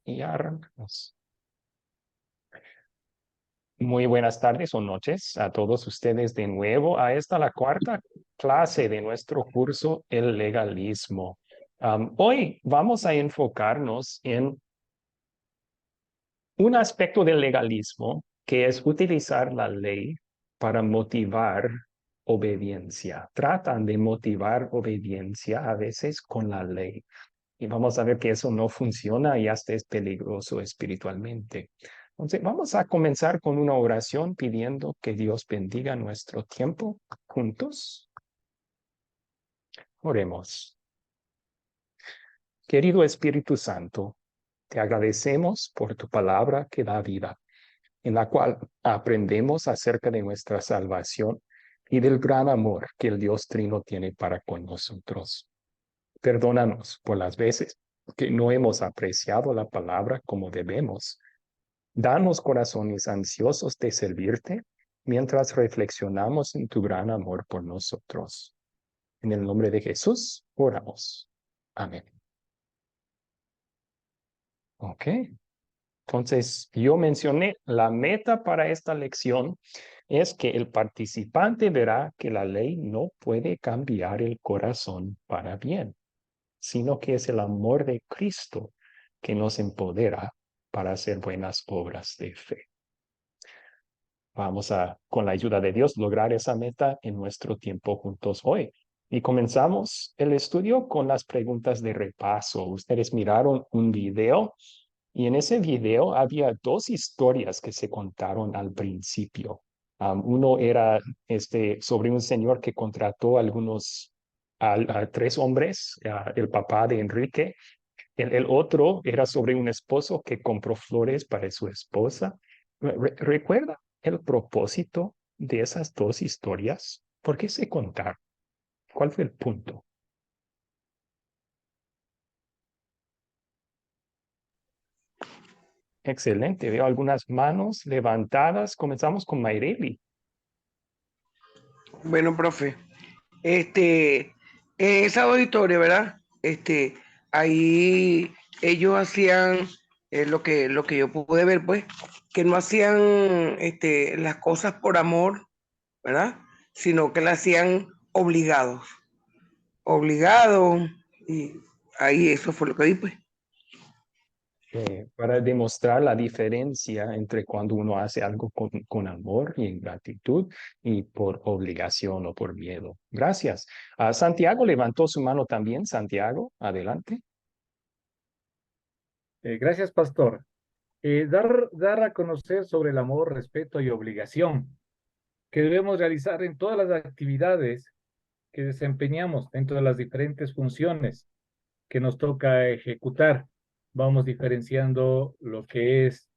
Y ya arrancamos. Muy buenas tardes o noches a todos ustedes de nuevo a esta la cuarta clase de nuestro curso El Legalismo. Hoy vamos a enfocarnos en un aspecto del legalismo que es utilizar la ley para motivar obediencia. Tratan de motivar obediencia a veces con la ley. Y vamos a ver que eso no funciona y hasta es peligroso espiritualmente. Entonces, vamos a comenzar con una oración pidiendo que Dios bendiga nuestro tiempo juntos. Oremos. Querido Espíritu Santo, te agradecemos por tu palabra que da vida, en la cual aprendemos acerca de nuestra salvación y del gran amor que el Dios Trino tiene para con nosotros. Perdónanos por las veces que no hemos apreciado la palabra como debemos. Danos corazones ansiosos de servirte mientras reflexionamos en tu gran amor por nosotros. En el nombre de Jesús, oramos. Amén. Ok. Entonces, yo mencioné la meta para esta lección es que el participante verá que la ley no puede cambiar el corazón para bien, sino que es el amor de Cristo que nos empodera para hacer buenas obras de fe. Vamos a, con la ayuda de Dios, lograr esa meta en nuestro tiempo juntos hoy. Y comenzamos el estudio con las preguntas de repaso. Ustedes miraron un video y en ese video había dos historias que se contaron al principio. Uno era sobre un señor que contrató a tres hombres, el papá de Enrique. El otro era sobre un esposo que compró flores para su esposa. ¿Recuerda el propósito de esas dos historias? ¿Por qué se contaron? ¿Cuál fue el punto? Excelente, veo algunas manos levantadas. Comenzamos con Mayreli. Bueno, profe, en esa auditorio, ¿verdad? Ahí ellos hacían lo que yo pude ver, pues, que no hacían las cosas por amor, ¿verdad? Sino que las hacían obligados, y ahí eso fue lo que vi, pues. Para demostrar la diferencia entre cuando uno hace algo con amor y en gratitud y por obligación o por miedo. Gracias. Santiago levantó su mano también. Santiago, adelante. Gracias, pastor. Dar a conocer sobre el amor, respeto y obligación que debemos realizar en todas las actividades que desempeñamos dentro de las diferentes funciones que nos toca ejecutar. Vamos diferenciando lo que es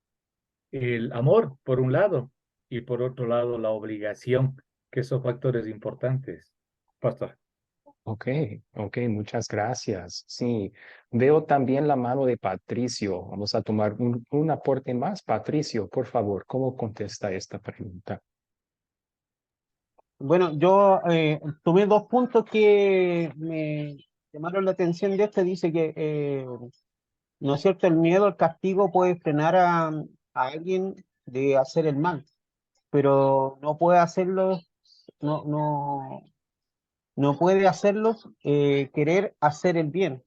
el amor, por un lado, y por otro lado, la obligación, que son factores importantes. Pastor. Ok, ok, muchas gracias. Sí, veo también la mano de Patricio. Vamos a tomar un aporte más. Patricio, por favor, ¿cómo contesta esta pregunta? Bueno, yo tomé dos puntos que me llamaron la atención de este. Dice que, ¿no es cierto? El miedo al castigo puede frenar a alguien de hacer el mal, pero no puede hacerlo, no, no, no puede hacerlo querer hacer el bien.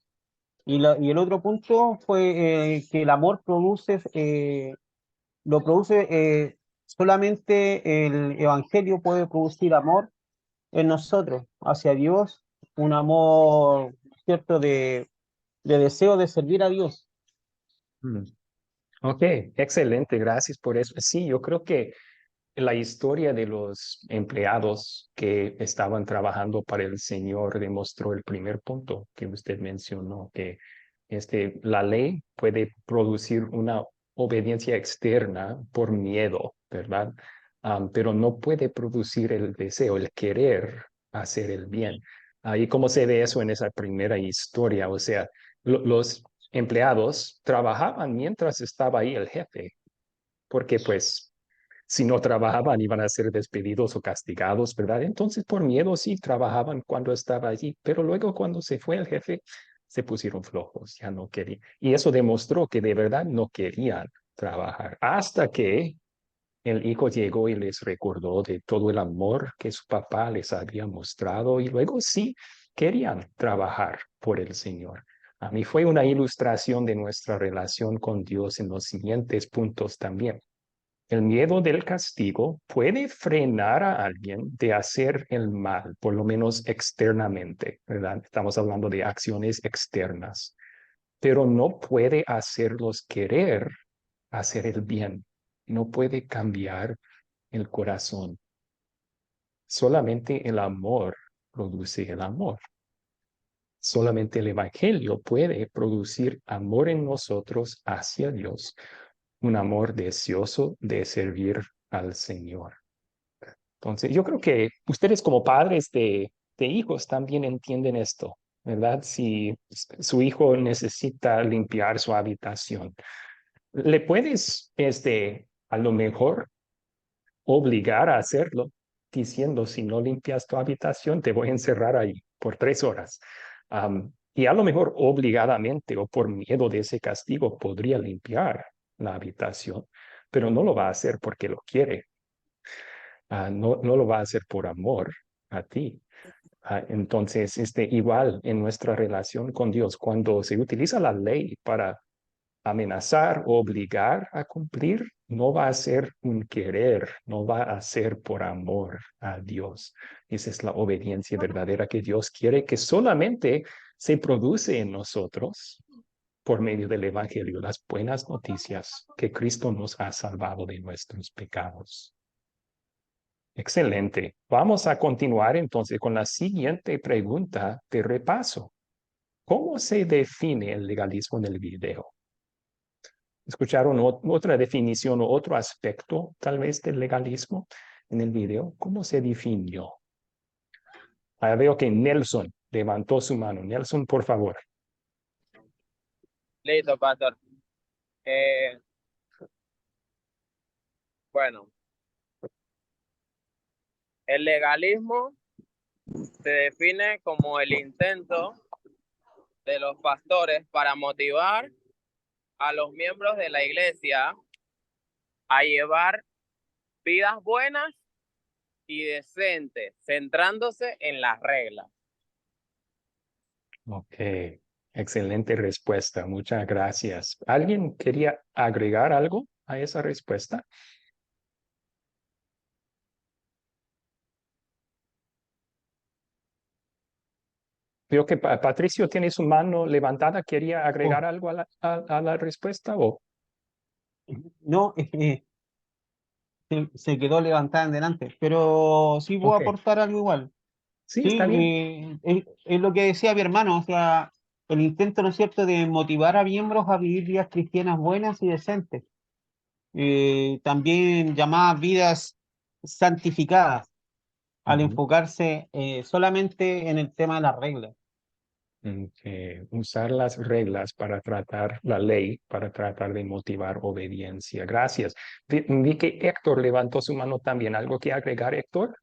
Y el otro punto fue que el amor lo produce solamente el Evangelio puede producir amor en nosotros, hacia Dios, un amor, ¿cierto?, de deseo de servir a Dios. Mm, Ok, excelente, gracias por eso. Sí, yo creo que la historia de los empleados que estaban trabajando para el Señor demostró el primer punto que usted mencionó, que la ley puede producir una obediencia externa por miedo, ¿verdad? Pero no puede producir el deseo, el querer hacer el bien. Ahí cómo se ve eso en esa primera historia, o sea, los empleados trabajaban mientras estaba ahí el jefe, porque pues si no trabajaban iban a ser despedidos o castigados, ¿verdad? Entonces por miedo sí trabajaban cuando estaba allí, pero luego cuando se fue el jefe, se pusieron flojos, ya no querían. Y eso demostró que de verdad no querían trabajar, hasta que el hijo llegó y les recordó de todo el amor que su papá les había mostrado y luego sí querían trabajar por el Señor. A mí fue una ilustración de nuestra relación con Dios en los siguientes puntos también. El miedo del castigo puede frenar a alguien de hacer el mal, por lo menos externamente, ¿verdad? Estamos hablando de acciones externas, pero no puede hacerlos querer hacer el bien. No puede cambiar el corazón. Solamente el amor produce el amor. Solamente el Evangelio puede producir amor en nosotros hacia Dios, un amor deseoso de servir al Señor. Entonces, yo creo que ustedes como padres de hijos también entienden esto, ¿verdad? Si su hijo necesita limpiar su habitación, le puedes, a lo mejor obligar a hacerlo, diciendo, si no limpias tu habitación, te voy a encerrar ahí por 3 horas. Y a lo mejor obligadamente o por miedo de ese castigo podría limpiar la habitación, pero no lo va a hacer porque lo quiere. No lo va a hacer por amor a ti. Entonces, igual en nuestra relación con Dios, cuando se utiliza la ley para amenazar o obligar a cumplir, no va a ser un querer, no va a ser por amor a Dios. Esa es la obediencia verdadera que Dios quiere que solamente se produce en nosotros por medio del Evangelio, las buenas noticias que Cristo nos ha salvado de nuestros pecados. Excelente. Vamos a continuar entonces con la siguiente pregunta de repaso. ¿Cómo se define el legalismo en el video? ¿Escucharon otra definición o otro aspecto tal vez del legalismo en el video? ¿Cómo se definió? Veo que Nelson levantó su mano. Nelson, por favor. Listo, pastor. Eh, bueno, el legalismo se define como el intento de los pastores para motivar a los miembros de la iglesia a llevar vidas buenas y decentes, centrándose en las reglas. Ok, excelente respuesta. Muchas gracias. ¿Alguien quería agregar algo a esa respuesta? Veo que Patricio tiene su mano levantada. ¿Quería agregar algo a la respuesta? ¿O? No, se quedó levantada en delante, pero sí puedo Ok, aportar algo igual. sí, Sí, está bien. es lo que decía mi hermano, o sea, el intento, ¿no es cierto?, de motivar a miembros a vivir vidas cristianas buenas y decentes. También llamadas vidas santificadas, al Ujú. enfocarse solamente en el tema de las reglas. Usar las reglas para tratar la ley, para tratar de motivar obediencia. Gracias. Vi que Héctor levantó su mano también. ¿Algo que agregar, Héctor?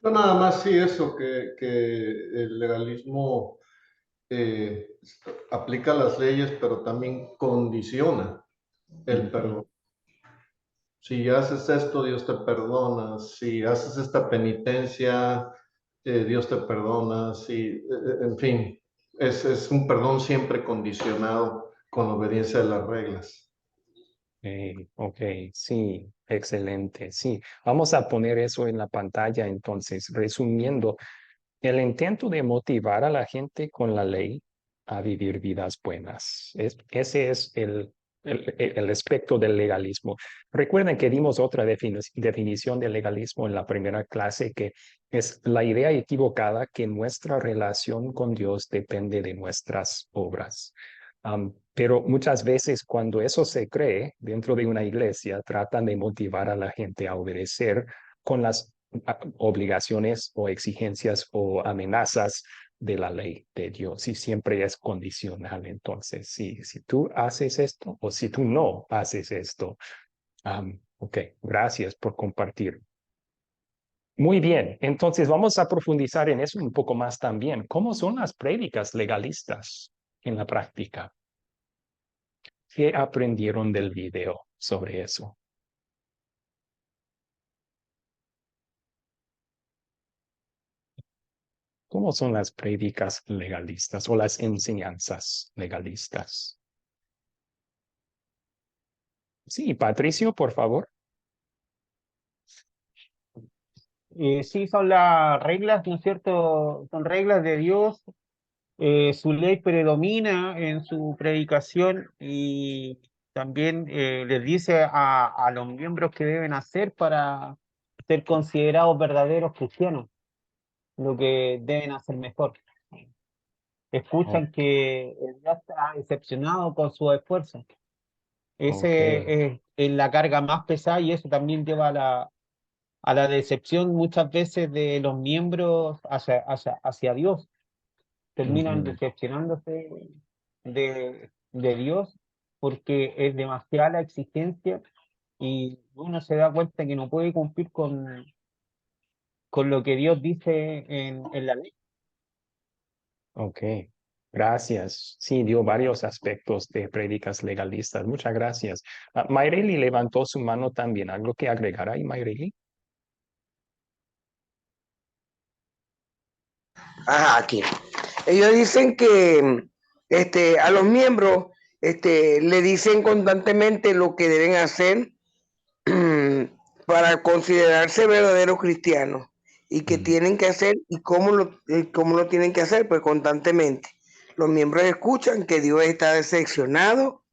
No, nada más sí eso, que el legalismo eh, aplica las leyes, pero también condiciona el perdón. Si haces esto, Dios te perdona. Si haces esta penitencia, Dios te perdona. En fin, es un perdón siempre condicionado con la obediencia de las reglas. Ok, sí, excelente. Sí, vamos a poner eso en la pantalla entonces, resumiendo. El intento de motivar a la gente con la ley a vivir vidas buenas. Ese es el aspecto del legalismo. Recuerden que dimos otra definición del legalismo en la primera clase, que es la idea equivocada que nuestra relación con Dios depende de nuestras obras. Pero muchas veces cuando eso se cree dentro de una iglesia, tratan de motivar a la gente a obedecer con las obligaciones o exigencias o amenazas de la ley de Dios y siempre es condicional. Entonces, si tú haces esto o si tú no haces esto, ok, gracias por compartir. Muy bien, entonces vamos a profundizar en eso un poco más también. ¿Cómo son las prédicas legalistas? en la práctica. ¿Qué aprendieron del video sobre eso? ¿Cómo son las prédicas legalistas o las enseñanzas legalistas? Sí, Patricio, por favor. Sí, son las reglas, ¿no es cierto? Son reglas de Dios. Su ley predomina en su predicación y también les dice a los miembros que deben hacer para ser considerados verdaderos cristianos, lo que deben hacer mejor. Oh, Escuchan que Dios está decepcionado con su esfuerzo. ok. Ese es la carga más pesada y eso también lleva a la decepción muchas veces de los miembros hacia Dios. Terminan Ujú. decepcionándose de Dios porque es demasiada la exigencia y uno se da cuenta que no puede cumplir con lo que Dios dice en la ley. Ok, gracias. Sí, dio varios aspectos de prédicas legalistas. Muchas gracias. Mayreli levantó su mano también. ¿Algo que agregar ahí, Mayreli? Ajá, aquí. Ellos dicen que a los miembros le dicen constantemente lo que deben hacer para considerarse verdaderos cristianos y que Mm, tienen que hacer y cómo lo tienen que hacer, pues constantemente. Los miembros escuchan que Dios está decepcionado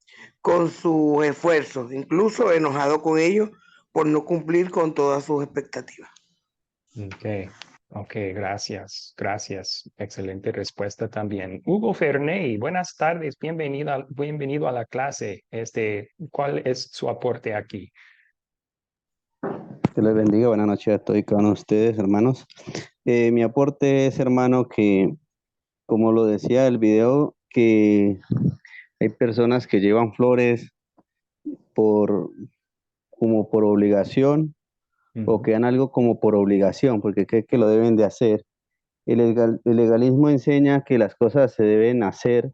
con sus esfuerzos, incluso enojado con ellos por no cumplir con todas sus expectativas. ok, ok, gracias, gracias. Excelente respuesta también. Hugo Ferney, buenas tardes, bienvenido a la clase. ¿Cuál es su aporte aquí? Que les bendiga, buenas noches a todos y cada uno de ustedes, hermanos. Mi aporte es, hermano, que como lo decía el video, que hay personas que llevan flores por, como por obligación o Ujú, que dan algo como por obligación, porque creen que lo deben de hacer. El legalismo enseña que las cosas se deben hacer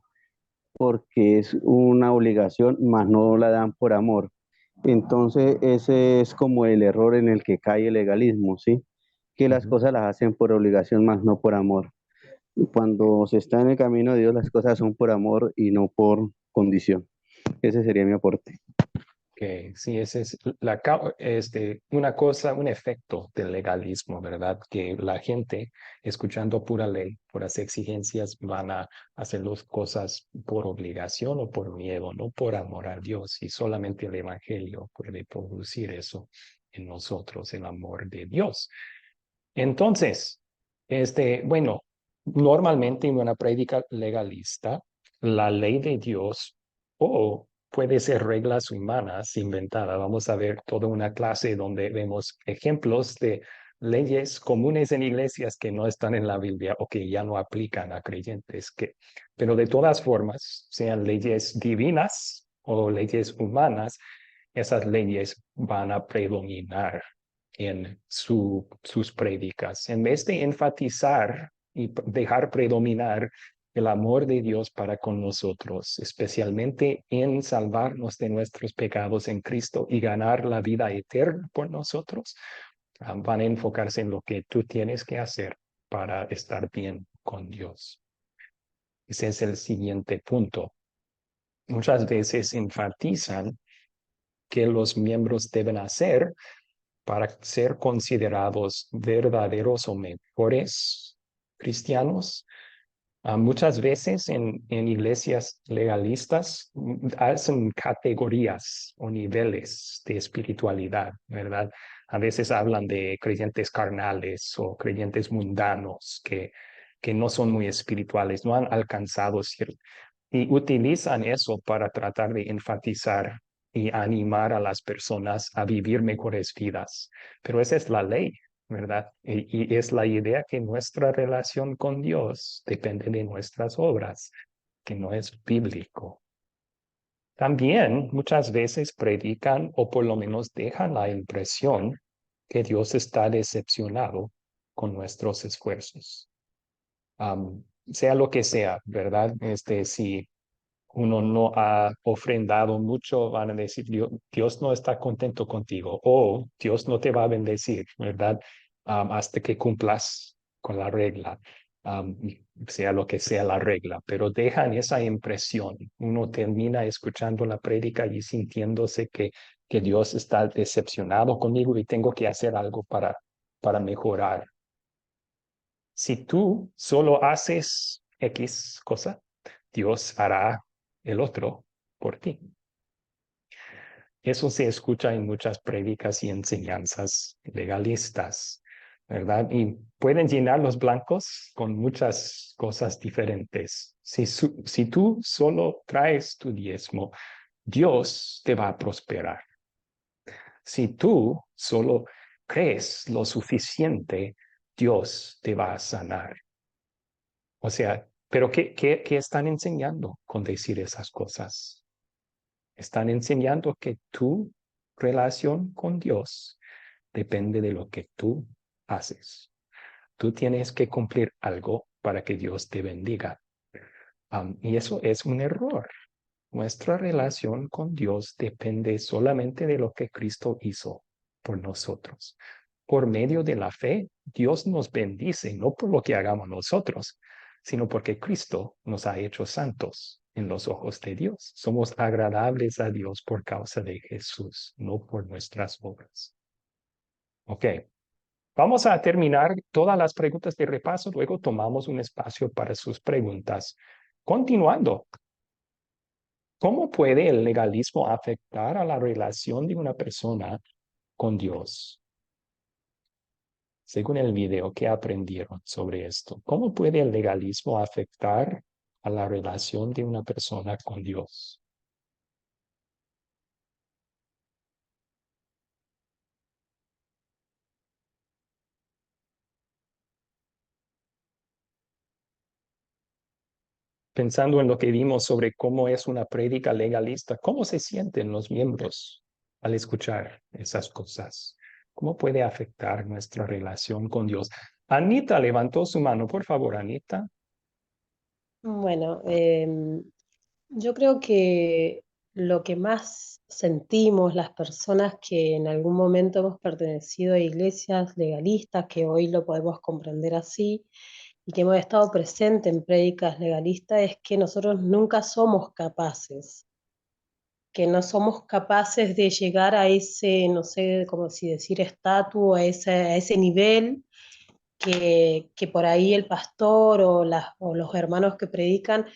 porque es una obligación, mas no la dan por amor. Entonces, ese es como el error en el que cae el legalismo, ¿sí? Que las ujú. cosas las hacen por obligación, más no por amor. Y cuando se está en el camino de Dios, las cosas son por amor y no por condición. Ese sería mi aporte. Que sí, ese es una cosa, un efecto del legalismo, ¿verdad? Que la gente, escuchando pura ley, puras exigencias, van a hacer las cosas por obligación o por miedo, no por amor a Dios. Y solamente el Evangelio puede producir eso en nosotros, el amor de Dios. Entonces, bueno, normalmente en una prédica legalista, la ley de Dios o puede ser reglas humanas inventadas. Vamos a ver toda una clase donde vemos ejemplos de leyes comunes en iglesias que no están en la Biblia o que ya no aplican a creyentes, pero de todas formas, sean leyes divinas o leyes humanas, esas leyes van a predominar en sus prédicas. En vez de enfatizar y dejar predominar el amor de Dios para con nosotros, especialmente en salvarnos de nuestros pecados en Cristo y ganar la vida eterna por nosotros, van a enfocarse en lo que tú tienes que hacer para estar bien con Dios. Ese es el siguiente punto. Muchas veces enfatizan que los miembros deben hacer para ser considerados verdaderos o mejores cristianos. Muchas veces en iglesias legalistas hacen categorías o niveles de espiritualidad, ¿verdad? A veces hablan de creyentes carnales o creyentes mundanos que no son muy espirituales, no han alcanzado cierto, y utilizan eso para tratar de enfatizar y animar a las personas a vivir mejores vidas. Pero esa es la ley, ¿verdad? Y es la idea que nuestra relación con Dios depende de nuestras obras, que no es bíblico. También muchas veces predican o por lo menos dejan la impresión que Dios está decepcionado con nuestros esfuerzos. sea lo que sea, ¿verdad? Si uno no ha ofrendado mucho, van a decir, Dios no está contento contigo o Dios no te va a bendecir, ¿verdad? Hasta que cumplas con la regla, um, sea lo que sea la regla, pero dejan esa impresión. Uno termina escuchando la prédica y sintiéndose que Dios está decepcionado conmigo y tengo que hacer algo para mejorar. Si tú solo haces X cosa, Dios hará el otro por ti. Eso se escucha en muchas prédicas y enseñanzas legalistas, ¿verdad? Y pueden llenar los blancos con muchas cosas diferentes. Si tú solo traes tu diezmo, Dios te va a prosperar. Si tú solo crees lo suficiente, Dios te va a sanar. O sea, pero ¿qué están enseñando con decir esas cosas? Están enseñando que tu relación con Dios depende de lo que tú haces. Tú tienes que cumplir algo para que Dios te bendiga. Y eso es un error. Nuestra relación con Dios depende solamente de lo que Cristo hizo por nosotros. Por medio de la fe, Dios nos bendice, no por lo que hagamos nosotros, sino porque Cristo nos ha hecho santos en los ojos de Dios. Somos agradables a Dios por causa de Jesús, no por nuestras obras. Ok, vamos a terminar todas las preguntas de repaso, luego tomamos un espacio para sus preguntas. Continuando, ¿cómo puede el legalismo afectar a la relación de una persona con Dios? Según el video, ¿qué aprendieron sobre esto? ¿Cómo puede el legalismo afectar a la relación de una persona con Dios? Pensando en lo que vimos sobre cómo es una prédica legalista, ¿cómo se sienten los miembros al escuchar esas cosas? ¿Cómo puede afectar nuestra relación con Dios? Anita levantó su mano. Por favor, Anita. Bueno, yo creo que lo que más sentimos las personas que en algún momento hemos pertenecido a iglesias legalistas, que hoy lo podemos comprender así, y que hemos estado presentes en prédicas legalistas, es que nosotros nunca somos capaces, que no somos capaces de llegar a ese, no sé cómo si decir, estatus, a ese nivel que por ahí el pastor o los hermanos que predican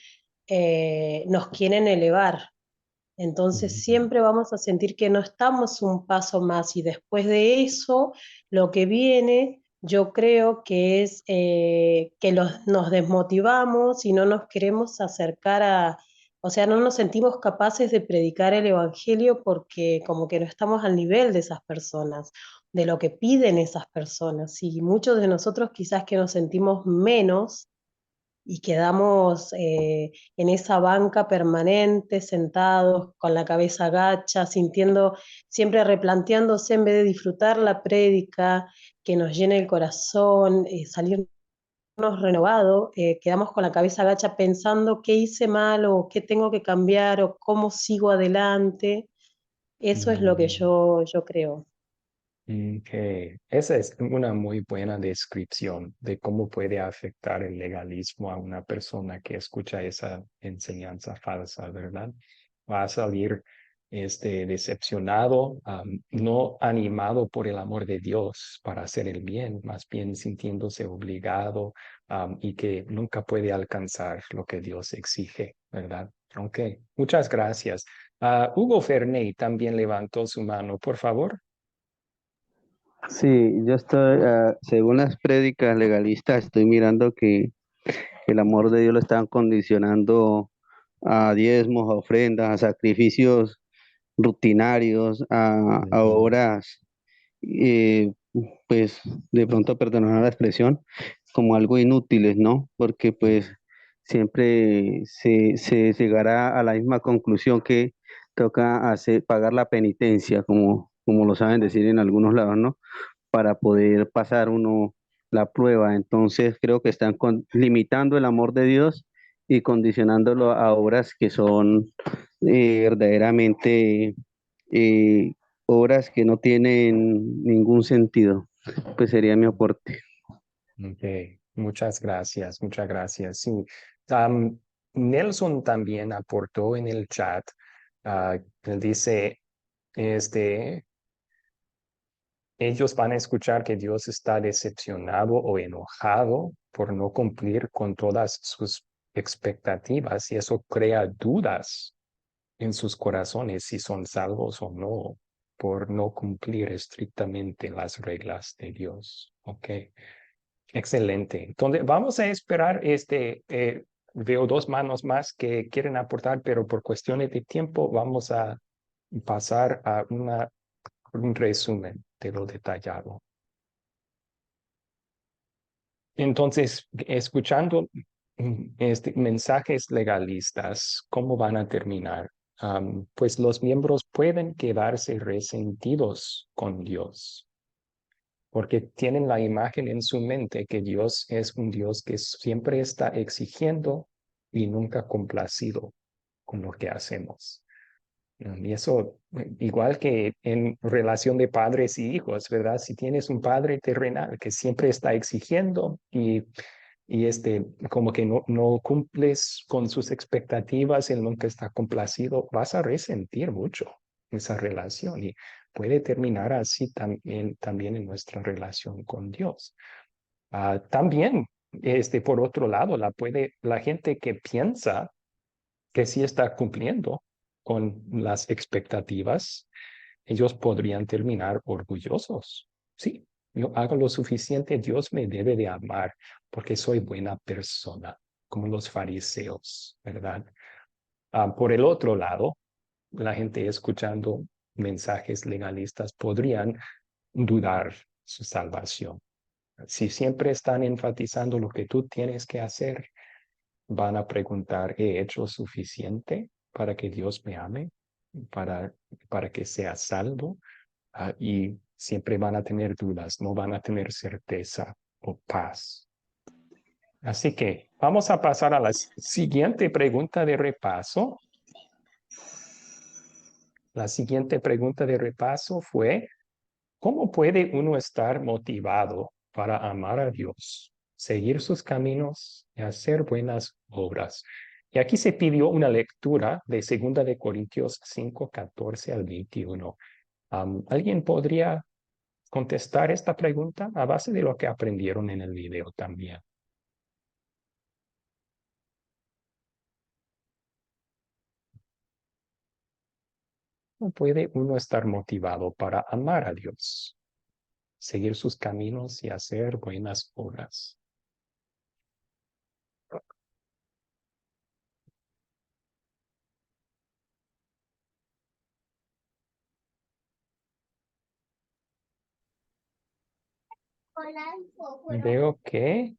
nos quieren elevar. Entonces siempre vamos a sentir que no estamos un paso más y después de eso lo que viene yo creo que es que nos desmotivamos y no nos queremos acercar o sea, no nos sentimos capaces de predicar el Evangelio porque como que no estamos al nivel de esas personas, de lo que piden esas personas. Y muchos de nosotros quizás que nos sentimos menos y quedamos en esa banca permanente, sentados, con la cabeza gacha, sintiendo, siempre replanteándose en vez de disfrutar la prédica, que nos llene el corazón, salirnos renovados, quedamos con la cabeza gacha pensando qué hice mal o qué tengo que cambiar o cómo sigo adelante. Eso es lo que yo creo. Okay. Esa es una muy buena descripción de cómo puede afectar el legalismo a una persona que escucha esa enseñanza falsa, ¿verdad? Va a salir decepcionado, no animado por el amor de Dios para hacer el bien, más bien sintiéndose obligado, y que nunca puede alcanzar lo que Dios exige, ¿verdad? Ok, muchas gracias. Hugo Ferney también levantó su mano, por favor. Sí, yo estoy, según las prédicas legalistas, estoy mirando que el amor de Dios lo están condicionando a diezmos, a ofrendas, a sacrificios rutinarios, a obras, eh, pues de pronto, perdonad la expresión, como algo inútiles, ¿no? Porque pues siempre se llegará a la misma conclusión que toca pagar la penitencia, como lo saben decir en algunos lados, ¿no? Para poder pasar uno la prueba. Entonces creo que están limitando el amor de Dios y condicionándolo a obras que son verdaderamente eh, obras que no tienen ningún sentido. Pues sería mi aporte. Ok, muchas gracias, muchas gracias. Sí, Am, Nelson también aportó en el chat. Él dice, este, ellos van a escuchar que Dios está decepcionado o enojado por no cumplir con todas sus expectativas y eso crea dudas en sus corazones si son salvos o no por no cumplir estrictamente las reglas de Dios. Ok. Excelente. Entonces, vamos a esperar, veo dos manos más que quieren aportar, pero por cuestiones de tiempo vamos a pasar a un resumen de lo detallado. Entonces, escuchando mensajes legalistas, ¿cómo van a terminar? Pues los miembros pueden quedarse resentidos con Dios porque tienen la imagen en su mente que Dios es un Dios que siempre está exigiendo y nunca complacido con lo que hacemos. Y eso, igual que en relación de padres y hijos, ¿verdad? Si tienes un padre terrenal que siempre está exigiendo y como que no cumples con sus expectativas, él nunca está complacido, vas a resentir mucho esa relación y puede terminar así también en nuestra relación con Dios. También, por otro lado, la gente que piensa que sí está cumpliendo con las expectativas, ellos podrían terminar orgullosos. Sí, yo hago lo suficiente, Dios me debe de amar porque soy buena persona, como los fariseos, ¿verdad? Por el otro lado, la gente escuchando mensajes legalistas podrían dudar su salvación. Si siempre están enfatizando lo que tú tienes que hacer, van a preguntar, ¿he hecho suficiente para que Dios me ame? Para, para que sea salvo. Y siempre van a tener dudas, no van a tener certeza o paz. Así que vamos a pasar a la siguiente pregunta de repaso. La siguiente pregunta de repaso fue, ¿cómo puede uno estar motivado para amar a Dios, seguir sus caminos y hacer buenas obras? Y aquí se pidió una lectura de 2 de Corintios 5, 14 al 21. ¿Alguien podría contestar esta pregunta a base de lo que aprendieron en el video también? ¿Cómo puede uno estar motivado para amar a Dios, seguir sus caminos y hacer buenas obras? Veo que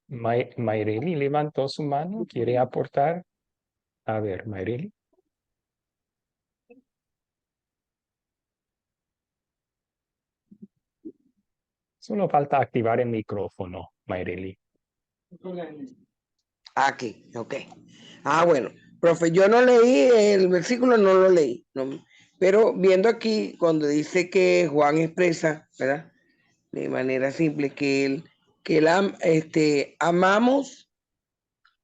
Mayreli levantó su mano, quiere aportar. A ver, Mayreli. Solo falta activar el micrófono, Mayreli. Aquí, ok. Bueno, profe, yo no leí el versículo, no lo leí, no, pero viendo aquí cuando dice que Juan expresa, ¿verdad? De manera simple que amamos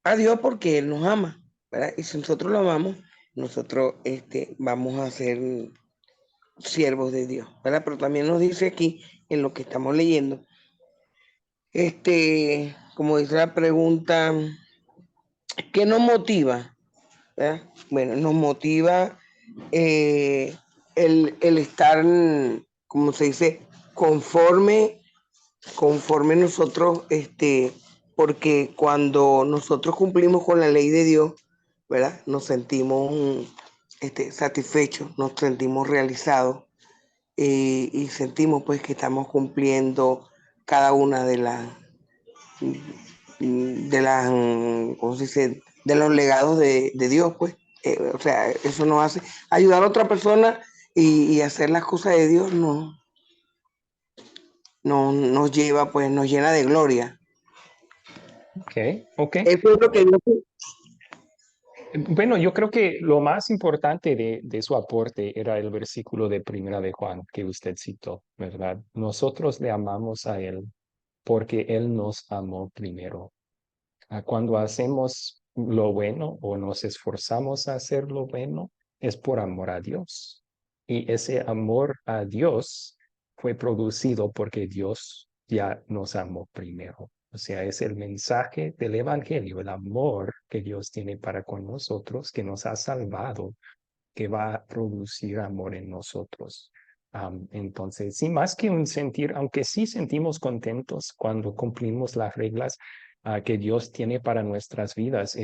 a Dios porque Él nos ama, ¿verdad? Y si nosotros lo amamos, nosotros vamos a ser siervos de Dios, ¿verdad? Pero también nos dice aquí, en lo que estamos leyendo, como dice la pregunta, ¿qué nos motiva? ¿Verdad? Bueno, nos motiva el estar, como se dice, conforme nosotros, porque cuando nosotros cumplimos con la ley de Dios, ¿verdad? Nos sentimos satisfechos, nos sentimos realizados y sentimos pues que estamos cumpliendo cada una de las, ¿cómo se dice? De los legados de Dios, pues. O sea, eso nos hace ayudar a otra persona y hacer las cosas de Dios, no. nos lleva, pues nos llena de gloria. Ok. Eso es lo que yo... Bueno, yo creo que lo más importante de su aporte era el versículo de Primera de Juan que usted citó, ¿verdad? Nosotros le amamos a Él porque Él nos amó primero. Cuando hacemos lo bueno o nos esforzamos a hacer lo bueno, es por amor a Dios. Y ese amor a Dios fue producido porque Dios ya nos amó primero. O sea, es el mensaje del Evangelio, el amor que Dios tiene para con nosotros, que nos ha salvado, que va a producir amor en nosotros. Entonces, sí, más que un sentir, aunque sí sentimos contentos cuando cumplimos las reglas que Dios tiene para nuestras vidas,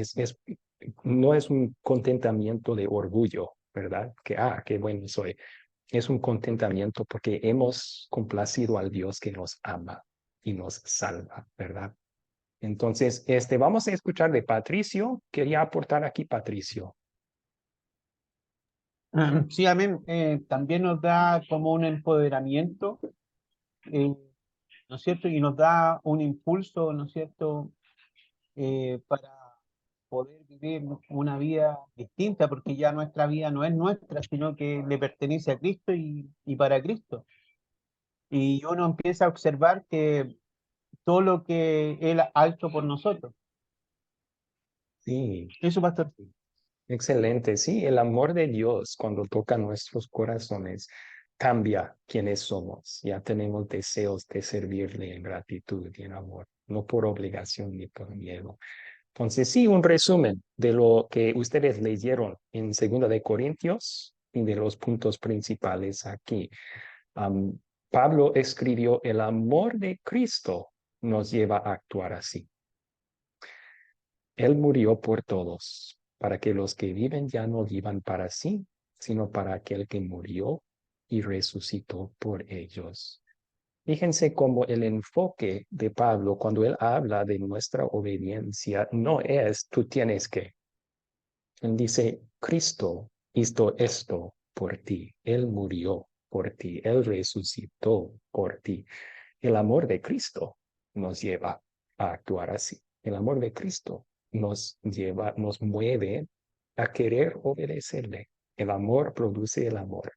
no es un contentamiento de orgullo, ¿verdad? Qué bueno soy. Es un contentamiento porque hemos complacido al Dios que nos ama y nos salva, ¿verdad? Entonces, vamos a escuchar de Patricio. Quería aportar aquí, Patricio. Sí, amén. También nos da como un empoderamiento, ¿no es cierto? Y nos da un impulso, ¿no es cierto? Para poder vivir una vida distinta, porque ya nuestra vida no es nuestra, sino que le pertenece a Cristo y para Cristo. Y uno empieza a observar que todo lo que Él ha hecho por nosotros. Sí. Eso, pastor. Excelente, sí, el amor de Dios cuando toca nuestros corazones cambia quienes somos. Ya tenemos deseos de servirle en gratitud y en amor, no por obligación ni por miedo. Entonces, sí, un resumen de lo que ustedes leyeron en Segunda de Corintios y de los puntos principales aquí. Am, Pablo escribió, el amor de Cristo nos lleva a actuar así. Él murió por todos, para que los que viven ya no vivan para sí, sino para aquel que murió y resucitó por ellos. Fíjense cómo el enfoque de Pablo cuando él habla de nuestra obediencia no es tú tienes que. Él dice, Cristo hizo esto por ti. Él murió por ti. Él resucitó por ti. El amor de Cristo nos lleva a actuar así. El amor de Cristo nos mueve a querer obedecerle. El amor produce el amor,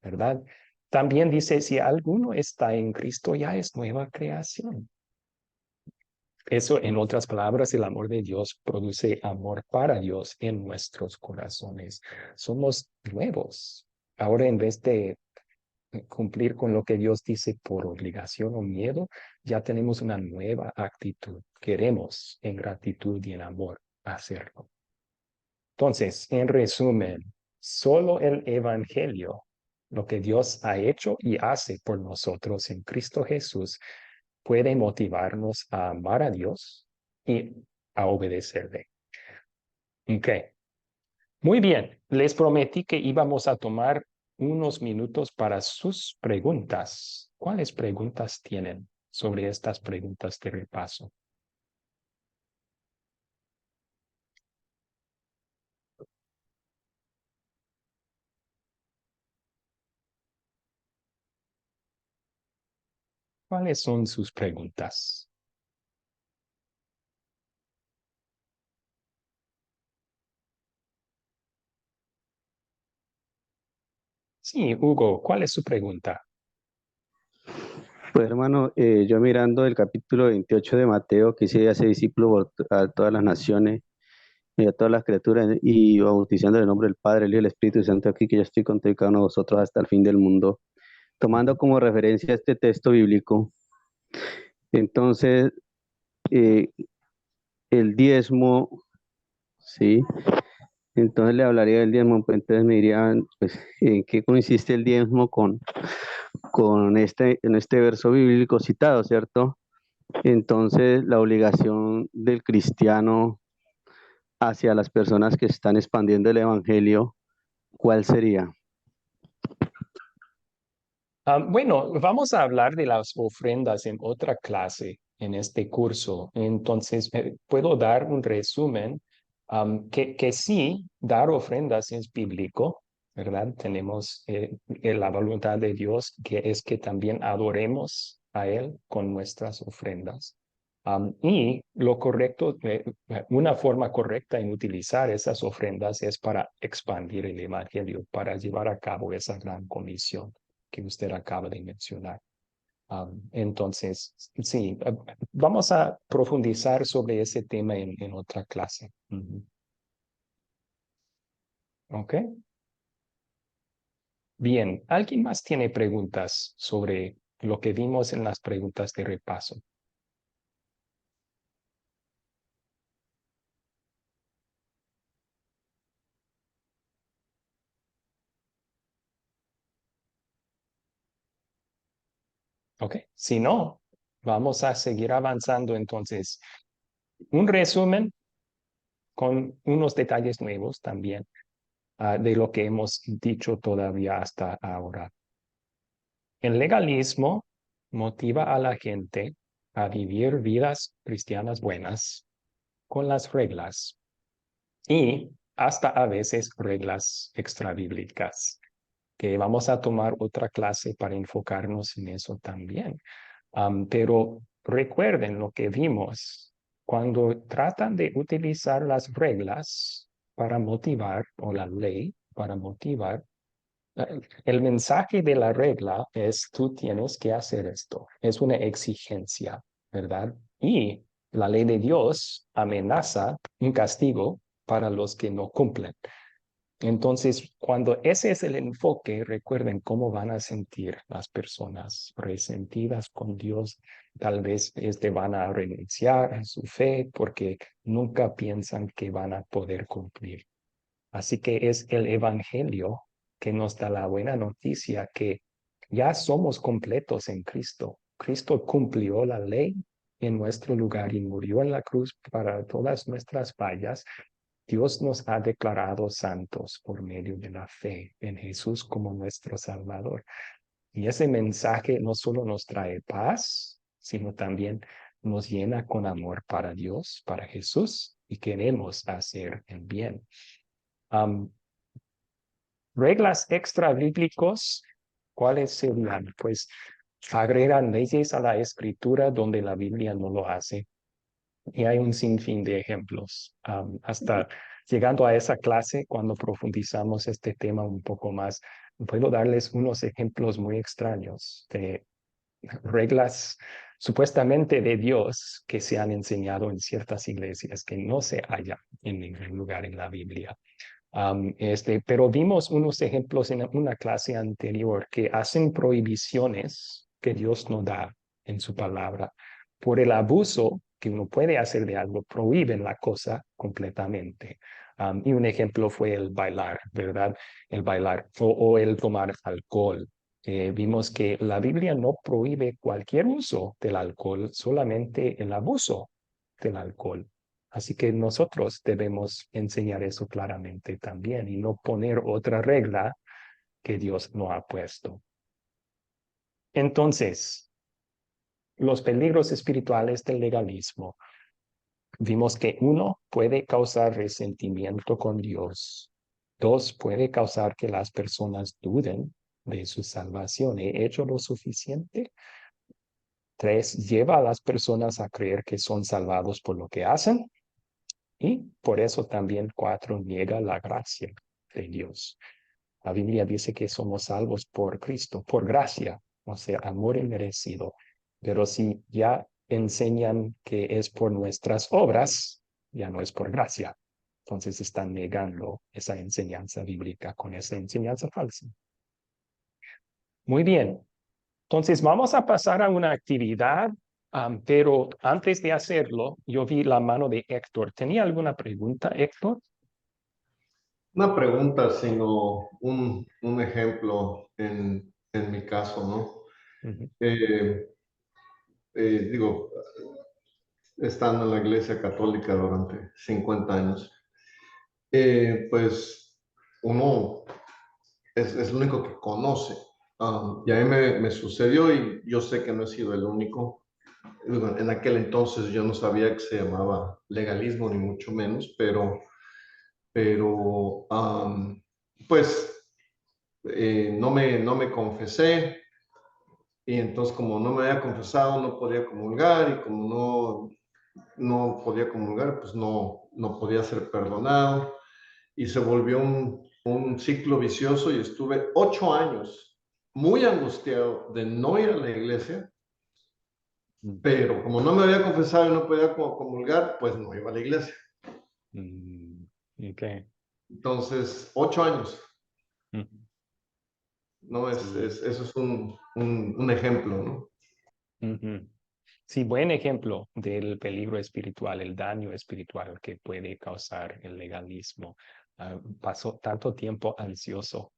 ¿verdad? También dice, si alguno está en Cristo, ya es nueva creación. Eso, en otras palabras, el amor de Dios produce amor para Dios en nuestros corazones. Somos nuevos. Ahora, en vez de cumplir con lo que Dios dice por obligación o miedo, ya tenemos una nueva actitud. Queremos en gratitud y en amor hacerlo. Entonces, en resumen, solo el Evangelio, lo que Dios ha hecho y hace por nosotros en Cristo Jesús, puede motivarnos a amar a Dios y a obedecerle. Ok. Muy bien, les prometí que íbamos a tomar unos minutos para sus preguntas. ¿Cuáles preguntas tienen sobre estas preguntas de repaso? ¿Cuáles son sus preguntas? Sí, Hugo, ¿cuál es su pregunta? Pues hermano, yo mirando el capítulo 28 de Mateo, que dice, hace discípulo a todas las naciones y a todas las criaturas, y bautizando en el nombre del Padre, el Hijo y el Espíritu Santo, aquí que yo estoy con todo y cada uno de vosotros hasta el fin del mundo. Tomando como referencia este texto bíblico, entonces, eh, el diezmo, ¿sí? Entonces le hablaría del diezmo, pues entonces me dirían, pues, ¿en qué consiste el diezmo en este verso bíblico citado, ¿cierto? Entonces, la obligación del cristiano hacia las personas que están expandiendo el evangelio, ¿cuál sería? Bueno, vamos a hablar de las ofrendas en otra clase en este curso. Entonces, puedo dar un resumen que sí, dar ofrendas es bíblico, ¿verdad? Tenemos la voluntad de Dios que es que también adoremos a Él con nuestras ofrendas. Y lo correcto, una forma correcta en utilizar esas ofrendas es para expandir el Evangelio, para llevar a cabo esa gran comisión que usted acaba de mencionar. Entonces, sí, vamos a profundizar sobre ese tema en otra clase. ¿Ok? Bien, ¿alguien más tiene preguntas sobre lo que vimos en las preguntas de repaso? Ok, si no, vamos a seguir avanzando entonces. Un resumen con unos detalles nuevos también de lo que hemos dicho todavía hasta ahora. El legalismo motiva a la gente a vivir vidas cristianas buenas con las reglas y hasta a veces reglas extrabíblicas, que vamos a tomar otra clase para enfocarnos en eso también. Pero recuerden lo que vimos cuando tratan de utilizar las reglas para motivar, o la ley para motivar. El mensaje de la regla es: tú tienes que hacer esto. Es una exigencia, ¿verdad? Y la ley de Dios amenaza un castigo para los que no cumplen. Entonces, cuando ese es el enfoque, recuerden cómo van a sentir las personas resentidas con Dios. Tal vez van a renunciar a su fe porque nunca piensan que van a poder cumplir. Así que es el Evangelio que nos da la buena noticia que ya somos completos en Cristo. Cristo cumplió la ley en nuestro lugar y murió en la cruz para todas nuestras fallas. Dios nos ha declarado santos por medio de la fe en Jesús como nuestro Salvador. Y ese mensaje no solo nos trae paz, sino también nos llena con amor para Dios, para Jesús, y queremos hacer el bien. Reglas extra bíblicos, ¿cuáles serían? Pues agregan leyes a la escritura donde la Biblia no lo hace. Y hay un sinfín de ejemplos. Hasta llegando a esa clase, cuando profundizamos este tema un poco más, puedo darles unos ejemplos muy extraños de reglas supuestamente de Dios que se han enseñado en ciertas iglesias que no se hallan en ningún lugar en la Biblia. Pero vimos unos ejemplos en una clase anterior que hacen prohibiciones que Dios no da en su palabra. Por el abuso que uno puede hacer de algo, prohíben la cosa completamente. Y un ejemplo fue el bailar, ¿verdad? El bailar o el tomar alcohol. Vimos que la Biblia no prohíbe cualquier uso del alcohol, solamente el abuso del alcohol. Así que nosotros debemos enseñar eso claramente también y no poner otra regla que Dios no ha puesto. Entonces, los peligros espirituales del legalismo. Vimos que 1, puede causar resentimiento con Dios. 2, puede causar que las personas duden de su salvación. ¿He hecho lo suficiente? 3, lleva a las personas a creer que son salvados por lo que hacen. Y por eso también 4, niega la gracia de Dios. La Biblia dice que somos salvos por Cristo, por gracia, o sea, amor inmerecido. Pero si ya enseñan que es por nuestras obras, ya no es por gracia. Entonces están negando esa enseñanza bíblica con esa enseñanza falsa. Muy bien. Entonces vamos a pasar a una actividad, pero antes de hacerlo, yo vi la mano de Héctor. ¿Tenía alguna pregunta, Héctor? Una pregunta, sino un ejemplo en mi caso, ¿no? Ujú. Digo, estando en la Iglesia Católica durante 50 años, pues uno es el único que conoce. Y a mí me sucedió, y yo sé que no he sido el único. En aquel entonces yo no sabía que se llamaba legalismo, ni mucho menos, pero pues no me confesé, y entonces como no me había confesado no podía comulgar y como no podía comulgar, pues no podía ser perdonado y se volvió un ciclo vicioso y estuve 8 años muy angustiado de no ir a la iglesia, pero como no me había confesado y no podía comulgar, pues no iba a la iglesia. Okay. Entonces, 8 años, Ujú. ¿no? Sí. Eso es un ejemplo, ¿no? Ujú. Sí, buen ejemplo del peligro espiritual, el daño espiritual que puede causar el legalismo. Pasó tanto tiempo ansioso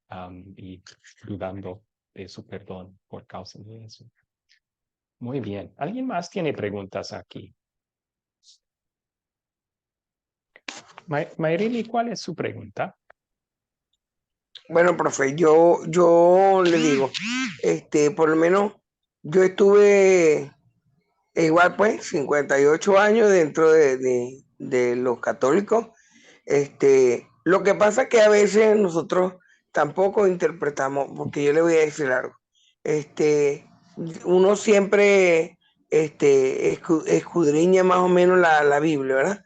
y dudando de su perdón por causa de eso. Muy bien. ¿Alguien más tiene preguntas aquí? Mayrili, ¿cuál es su pregunta? Bueno, profe, yo le digo, por lo menos yo estuve igual pues 58 años dentro de los católicos. Lo que pasa es que a veces nosotros tampoco interpretamos, porque yo le voy a decir algo. Uno siempre escudriña más o menos la Biblia, ¿verdad?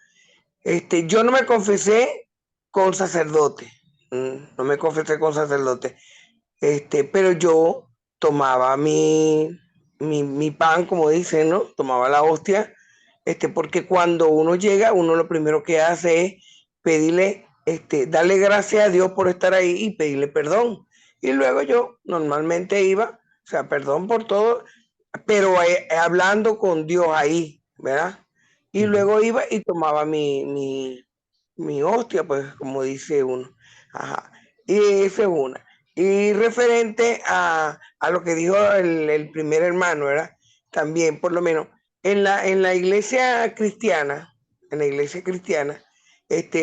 Yo no me confesé con sacerdote, no me confesé con sacerdote, pero yo tomaba mi pan, como dicen, ¿no? Tomaba la hostia, porque cuando uno llega, uno lo primero que hace es pedirle, darle gracias a Dios por estar ahí y pedirle perdón. Y luego yo normalmente iba, o sea, perdón por todo, pero hablando con Dios ahí, ¿verdad? Y luego iba y tomaba mi hostia, pues, como dice uno. Ajá. Y esa es una. Y referente a lo que dijo el primer hermano, ¿verdad? También, por lo menos, en la iglesia cristiana,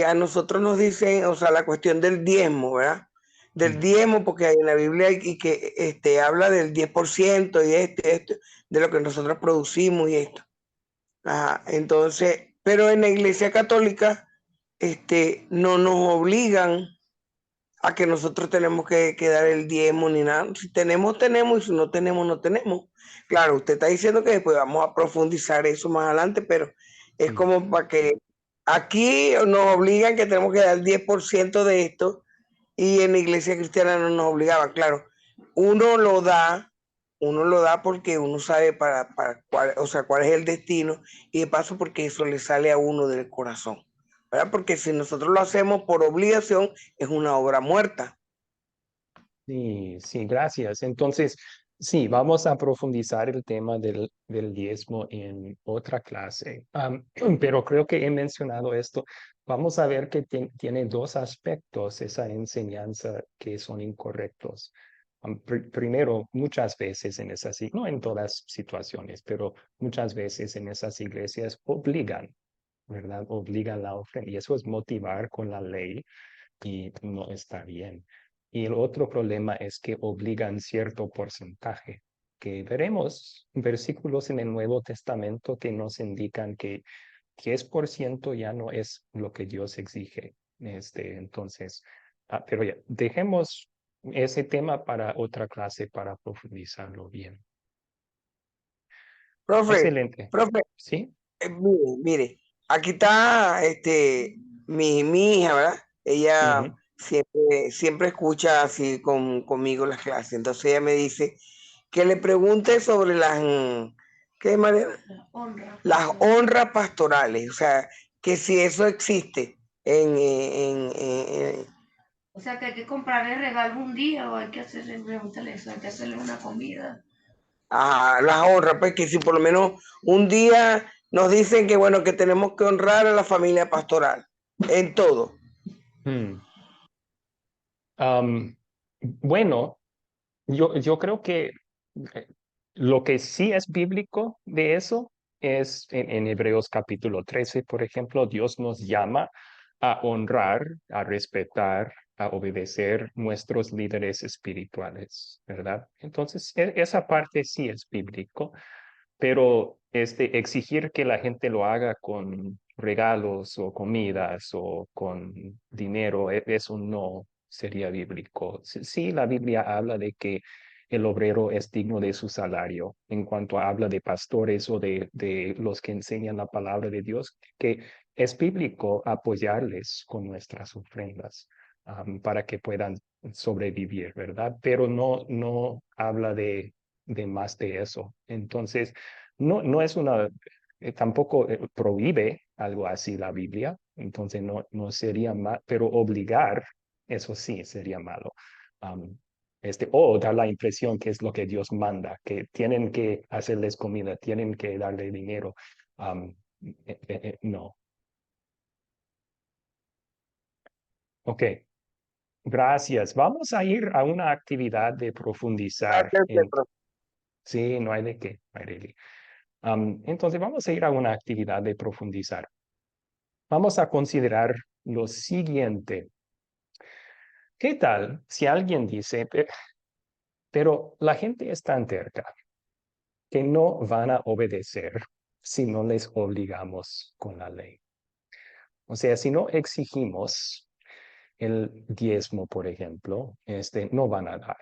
a nosotros nos dicen, o sea, la cuestión del diezmo, ¿verdad? Del diezmo, porque en la Biblia y que habla del 10% y esto, de lo que nosotros producimos y esto. Ajá, entonces, pero en la iglesia católica, no nos obligan a que nosotros tenemos que dar el diezmo ni nada. Si tenemos, tenemos, y si no tenemos, no tenemos. Claro, usted está diciendo que después vamos a profundizar eso más adelante, pero es como para que aquí nos obligan que tenemos que dar el 10% de esto y en la iglesia cristiana no nos obligaban. Claro, uno lo da, uno lo da porque uno sabe para cuál, o sea, cuál es el destino y de paso porque eso le sale a uno del corazón. ¿Verdad? Porque si nosotros lo hacemos por obligación, es una obra muerta. Sí, sí, gracias. Entonces, sí, vamos a profundizar el tema del diezmo en otra clase. Pero creo que he mencionado esto. Vamos a ver que tiene dos aspectos esa enseñanza que son incorrectos. Primero, muchas veces en esas, no en todas situaciones, pero muchas veces en esas iglesias obligan, ¿verdad? Obligan la ofrenda y eso es motivar con la ley y no está bien. Y el otro problema es que obligan cierto porcentaje, que veremos versículos en el Nuevo Testamento que nos indican que 10% ya no es lo que Dios exige. Entonces, pero ya, dejemos ese tema para otra clase para profundizarlo bien. Profe, Excelente. profe, ¿Sí? mire, aquí está mi hija, ¿verdad? Ella Ujú. siempre escucha así conmigo las clases. Entonces ella me dice que le pregunte sobre ¿qué manera? Las honras pastorales, o sea, que si eso existe O sea que hay que comprarle regalo un día o hay que hacerle, pregúntale eso, hay que hacerle una comida. las honras, pues que si por lo menos un día nos dicen que bueno, que tenemos que honrar a la familia pastoral en todo. Mm. Bueno, yo creo que lo que sí es bíblico de eso es en Hebreos capítulo 13, por ejemplo, Dios nos llama a honrar, a respetar, a obedecer nuestros líderes espirituales, ¿verdad? Entonces, esa parte sí es bíblico, pero exigir que la gente lo haga con regalos o comidas o con dinero, eso no sería bíblico. Sí, la Biblia habla de que el obrero es digno de su salario. En cuanto habla de pastores o de los que enseñan la palabra de Dios, que es bíblico apoyarles con nuestras ofrendas para que puedan sobrevivir, ¿verdad? Pero no habla de más de eso. Entonces, no es una, tampoco prohíbe algo así la Biblia, entonces no sería mal, pero obligar, eso sí sería malo. Um, o dar la impresión que es lo que Dios manda, que tienen que hacerles comida, tienen que darle dinero. Um, no. Ok, gracias. Vamos a ir a una actividad de profundizar Gracias, en... Pedro. Sí, no hay de qué, Mayreli. Entonces vamos a ir a una actividad de profundizar. Vamos a considerar lo siguiente. ¿Qué tal si alguien dice, pero la gente es tan terca que no van a obedecer si no les obligamos con la ley? O sea, si no exigimos el diezmo, por ejemplo, no van a dar,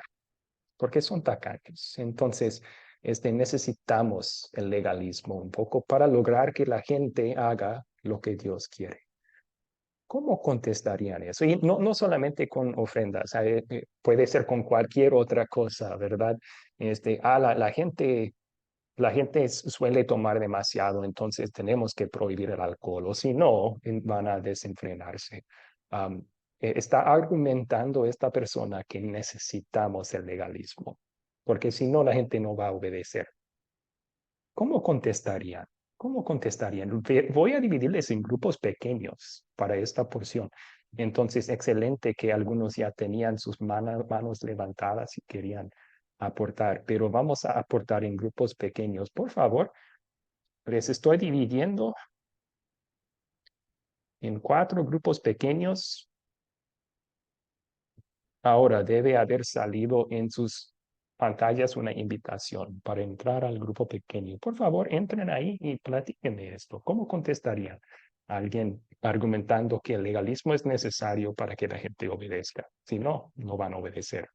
porque son tacaños. Entonces, necesitamos el legalismo un poco para lograr que la gente haga lo que Dios quiere. ¿Cómo contestarían eso? Y no solamente con ofrendas, puede ser con cualquier otra cosa, ¿verdad? La gente suele tomar demasiado, entonces tenemos que prohibir el alcohol, o si no, van a desenfrenarse. Am, Está argumentando esta persona que necesitamos el legalismo, porque si no, la gente no va a obedecer. ¿Cómo contestarían? ¿Cómo contestarían? Voy a dividirles en grupos pequeños para esta porción. Entonces, excelente que algunos ya tenían sus manos levantadas y querían aportar, pero vamos a aportar en grupos pequeños. Por favor, les estoy dividiendo en 4 grupos pequeños. Ahora debe haber salido en sus pantallas una invitación para entrar al grupo pequeño. Por favor, entren ahí y platíquenme esto. ¿Cómo contestaría alguien argumentando que el legalismo es necesario para que la gente obedezca? Si no, no van a obedecer.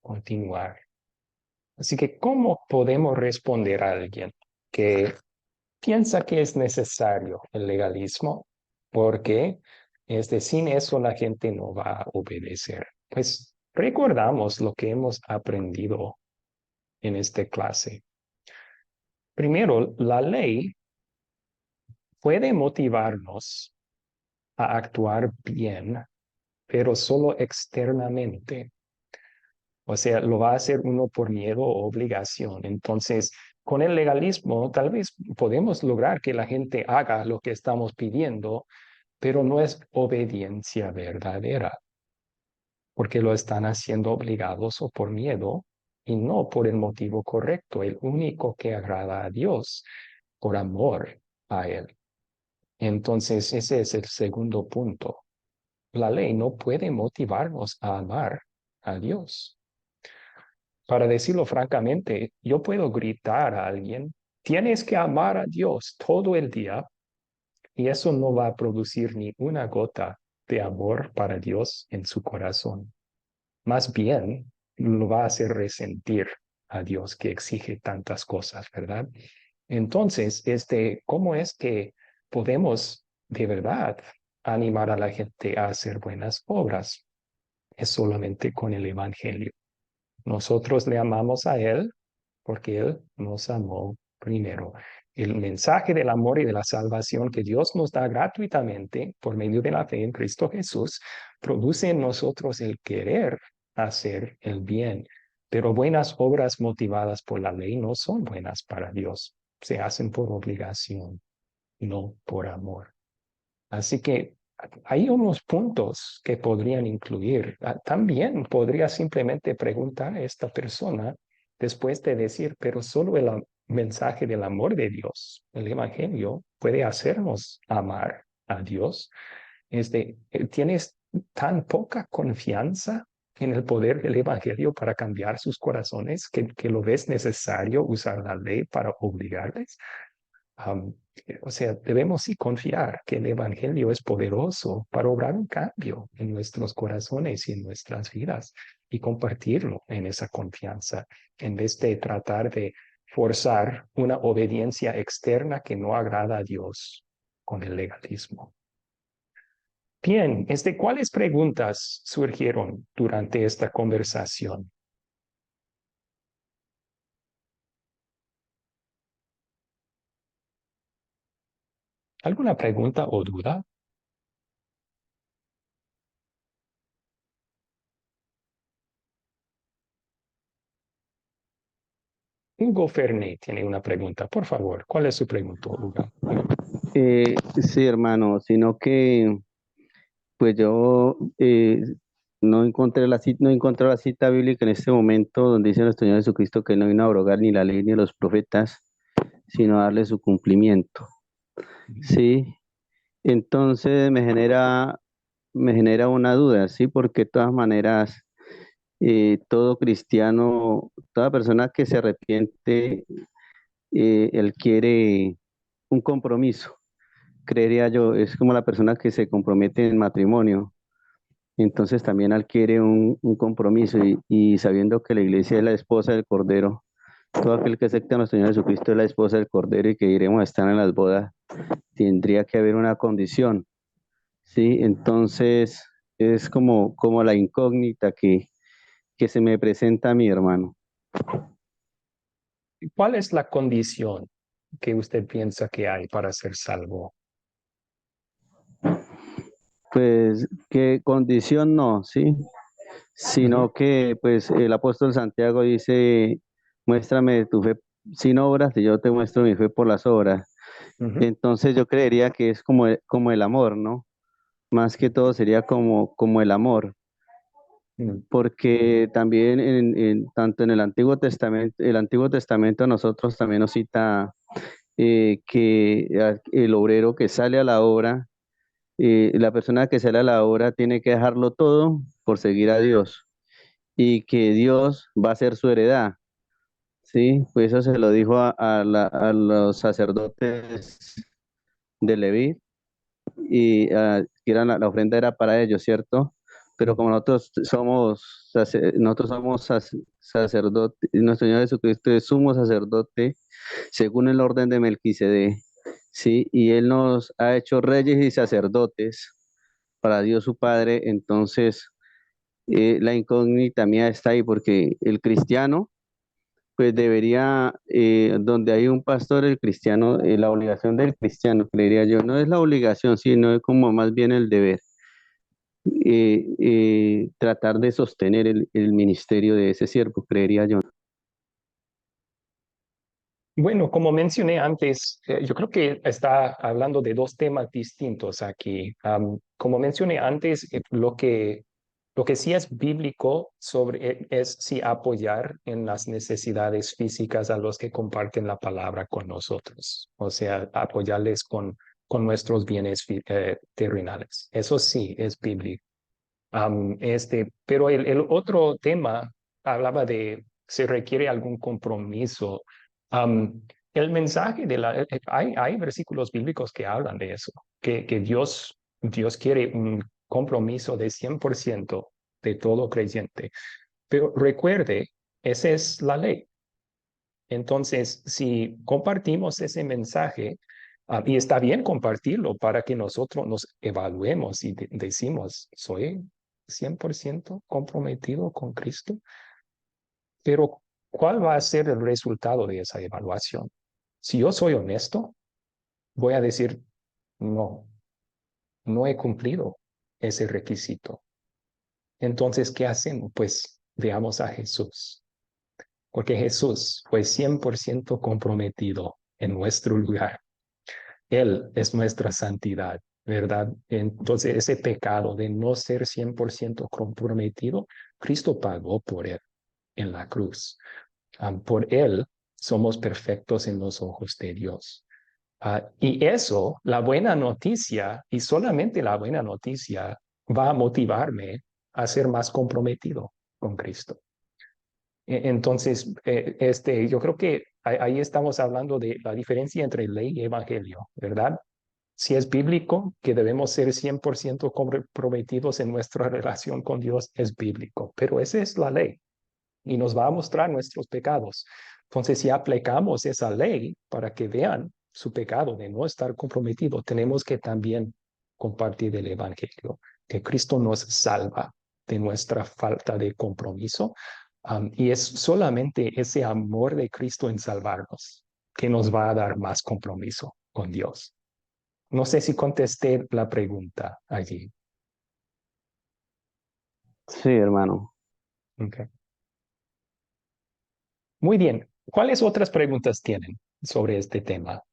Continuar. Así que, ¿cómo podemos responder a alguien que piensa que es necesario el legalismo? Porque sin eso la gente no va a obedecer. Pues recordamos lo que hemos aprendido en esta clase. Primero, la ley puede motivarnos a actuar bien, pero solo externamente. O sea, lo va a hacer uno por miedo o obligación. Entonces, con el legalismo, tal vez podemos lograr que la gente haga lo que estamos pidiendo, pero no es obediencia verdadera, porque lo están haciendo obligados o por miedo y no por el motivo correcto, el único que agrada a Dios, por amor a Él. Entonces, ese es el segundo punto. La ley no puede motivarnos a amar a Dios. Para decirlo francamente, yo puedo gritar a alguien, tienes que amar a Dios todo el día, y eso no va a producir ni una gota de amor para Dios en su corazón. Más bien, lo va a hacer resentir a Dios que exige tantas cosas, ¿verdad? Entonces, ¿cómo es que podemos de verdad animar a la gente a hacer buenas obras? Es solamente con el Evangelio. Nosotros le amamos a Él porque Él nos amó primero. El mensaje del amor y de la salvación que Dios nos da gratuitamente por medio de la fe en Cristo Jesús produce en nosotros el querer hacer el bien. Pero buenas obras motivadas por la ley no son buenas para Dios. Se hacen por obligación, no por amor. Así que hay unos puntos que podrían incluir. También podría simplemente preguntar a esta persona después de decir, pero solo el mensaje del amor de Dios, el Evangelio, puede hacernos amar a Dios. ¿Tienes tan poca confianza en el poder del Evangelio para cambiar sus corazones, que lo ves necesario usar la ley para obligarles. Um, o sea, debemos sí confiar que el Evangelio es poderoso para obrar un cambio en nuestros corazones y en nuestras vidas y compartirlo en esa confianza, en vez de tratar de forzar una obediencia externa que no agrada a Dios con el legalismo. Bien, ¿cuáles preguntas surgieron durante esta conversación? ¿Alguna pregunta o duda? Hugo Fernet tiene una pregunta. Por favor, ¿cuál es su pregunta, Hugo? Sí, hermano, sino que pues yo no encontré la cita bíblica en este momento donde dice nuestro Señor Jesucristo que no vino a abrogar ni la ley ni los profetas, sino a darle su cumplimiento. Sí, entonces me genera una duda, sí, porque de todas maneras todo cristiano, toda persona que se arrepiente, él quiere un compromiso, creería yo, es como la persona que se compromete en matrimonio, entonces también él quiere un compromiso y sabiendo que la iglesia es la esposa del Cordero, todo aquel que acepta a nuestro Señor Jesucristo es la esposa del Cordero y que iremos a estar en las bodas, tendría que haber una condición, ¿sí? Entonces es como la incógnita que se me presenta a mi hermano. ¿Cuál es la condición que usted piensa que hay para ser salvo? Pues, ¿qué condición no? ¿Sí? Sino que, pues, el apóstol Santiago dice, muéstrame tu fe sin obras y yo te muestro mi fe por las obras. Entonces yo creería que es como el amor, ¿no? Más que todo sería como el amor, porque también tanto en el Antiguo Testamento a nosotros también nos cita que el obrero que sale a la obra, la persona que sale a la obra tiene que dejarlo todo por seguir a Dios y que Dios va a ser su heredad. Sí, pues eso se lo dijo a los sacerdotes de Leví y que la ofrenda era para ellos, ¿cierto? Pero como nosotros somos sacerdotes, nuestro Señor Jesucristo es sumo sacerdote según el orden de Melquisedec, ¿sí? Y Él nos ha hecho reyes y sacerdotes para Dios su Padre, entonces la incógnita mía está ahí porque el cristiano pues debería, donde hay un pastor, el cristiano, la obligación del cristiano, creería yo, no es la obligación, sino es como más bien el deber, tratar de sostener el ministerio de ese siervo, creería yo. Bueno, como mencioné antes, yo creo que está hablando de dos temas distintos aquí. Como mencioné antes, lo que sí es bíblico es sí apoyar en las necesidades físicas a los que comparten la palabra con nosotros, o sea, apoyarles con nuestros bienes terrenales. Eso sí es bíblico. Pero el otro tema hablaba de si requiere algún compromiso. Am, el mensaje hay versículos bíblicos que hablan de eso, que Dios quiere un compromiso de 100% de todo creyente. Pero recuerde, esa es la ley. Entonces, si compartimos ese mensaje, y está bien compartirlo para que nosotros nos evaluemos y decimos, soy 100% comprometido con Cristo, pero ¿cuál va a ser el resultado de esa evaluación? Si yo soy honesto, voy a decir, no, no he cumplido ese requisito. Entonces, ¿qué hacemos? Pues veamos a Jesús, porque Jesús fue 100% comprometido en nuestro lugar. Él es nuestra santidad, ¿verdad? Entonces, ese pecado de no ser 100% comprometido, Cristo pagó por él en la cruz. Por él somos perfectos en los ojos de Dios. Y eso, la buena noticia, y solamente la buena noticia, va a motivarme a ser más comprometido con Cristo. Entonces, yo creo que ahí estamos hablando de la diferencia entre ley y evangelio, ¿verdad? Si es bíblico que debemos ser 100% comprometidos en nuestra relación con Dios, es bíblico, pero esa es la ley y nos va a mostrar nuestros pecados. Entonces, si aplicamos esa ley para que vean su pecado de no estar comprometido, tenemos que también compartir el evangelio, que Cristo nos salva de nuestra falta de compromiso. Y es solamente ese amor de Cristo en salvarnos que nos va a dar más compromiso con Dios. No sé si contesté la pregunta allí. Sí, hermano. Okay. Muy bien. ¿Cuáles otras preguntas tienen sobre este tema?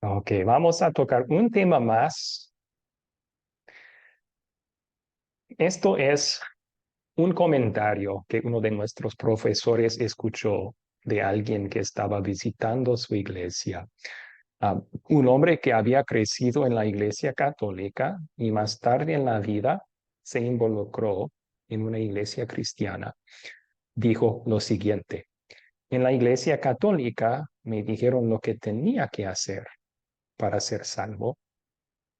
Ok, vamos a tocar un tema más. Esto es un comentario que uno de nuestros profesores escuchó de alguien que estaba visitando su iglesia. Un hombre que había crecido en la iglesia católica y más tarde en la vida se involucró en una iglesia cristiana. Dijo lo siguiente: en la iglesia católica me dijeron lo que tenía que hacer para ser salvo.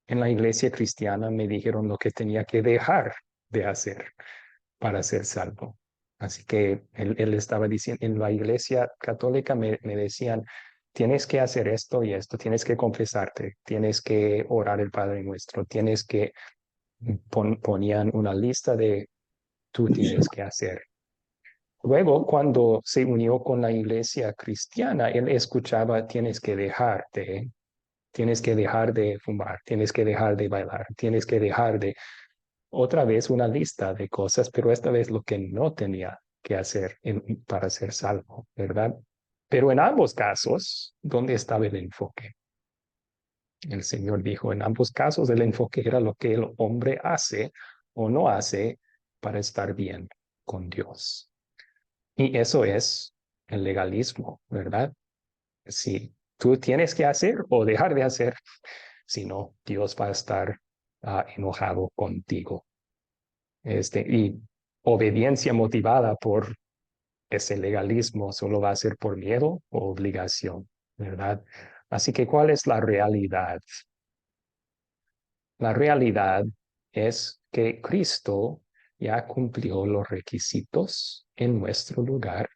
En la iglesia cristiana me dijeron lo que tenía que dejar de hacer para ser salvo. Así que él estaba diciendo, en la iglesia católica me decían, tienes que hacer esto y esto, tienes que confesarte, tienes que orar el Padre Nuestro, tienes que, ponían una lista de tú tienes que hacer. Luego, cuando se unió con la iglesia cristiana, él escuchaba, tienes que dejar de fumar, tienes que dejar de bailar, tienes que dejar de, otra vez una lista de cosas, pero esta vez lo que no tenía que hacer para ser salvo, ¿verdad? Pero en ambos casos, ¿dónde estaba el enfoque? El Señor dijo, en ambos casos el enfoque era lo que el hombre hace o no hace para estar bien con Dios. Y eso es el legalismo, ¿verdad? Si tú tienes que hacer o dejar de hacer, si no, Dios va a estar enojado contigo. Y obediencia motivada por ese legalismo solo va a ser por miedo o obligación, ¿verdad? Así que, ¿cuál es la realidad? La realidad es que Cristo ya cumplió los requisitos en nuestro lugar.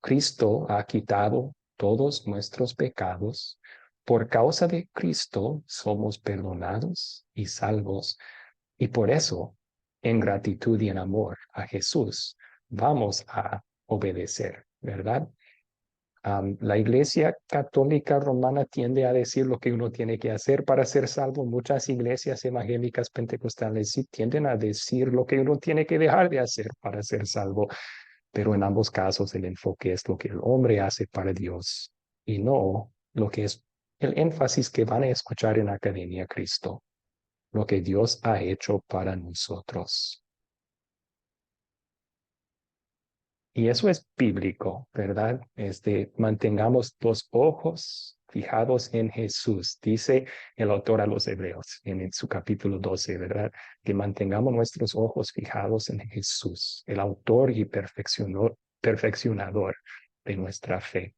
Cristo ha quitado todos nuestros pecados. Por causa de Cristo somos perdonados y salvos. Y por eso, en gratitud y en amor a Jesús, vamos a obedecer, ¿verdad? La Iglesia Católica Romana tiende a decir lo que uno tiene que hacer para ser salvo. Muchas iglesias evangélicas pentecostales sí tienden a decir lo que uno tiene que dejar de hacer para ser salvo, pero en ambos casos el enfoque es lo que el hombre hace para Dios y no lo que es el énfasis que van a escuchar en Academia Cristo, lo que Dios ha hecho para nosotros. Y eso es bíblico, ¿verdad? Mantengamos los ojos fijados en Jesús, dice el autor a los Hebreos en su capítulo 12, ¿verdad? Que mantengamos nuestros ojos fijados en Jesús, el autor y perfeccionador de nuestra fe.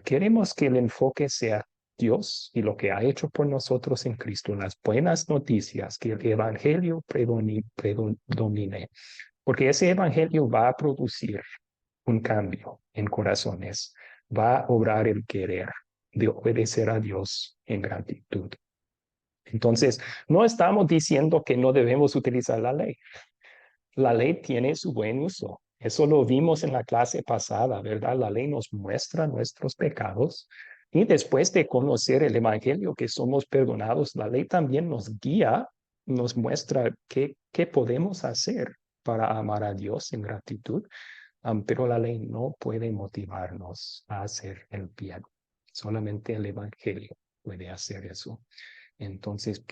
Queremos que el enfoque sea Dios y lo que ha hecho por nosotros en Cristo, las buenas noticias, que el Evangelio predomine, porque ese Evangelio va a producir un cambio en corazones, va a obrar el querer de obedecer a Dios en gratitud. Entonces, no estamos diciendo que no debemos utilizar la ley. La ley tiene su buen uso. Eso lo vimos en la clase pasada, ¿verdad? La ley nos muestra nuestros pecados y después de conocer el Evangelio que somos perdonados, la ley también nos guía, nos muestra qué podemos hacer para amar a Dios en gratitud. Pero la ley no puede motivarnos a hacer el bien. Solamente el Evangelio puede hacer eso. Entonces,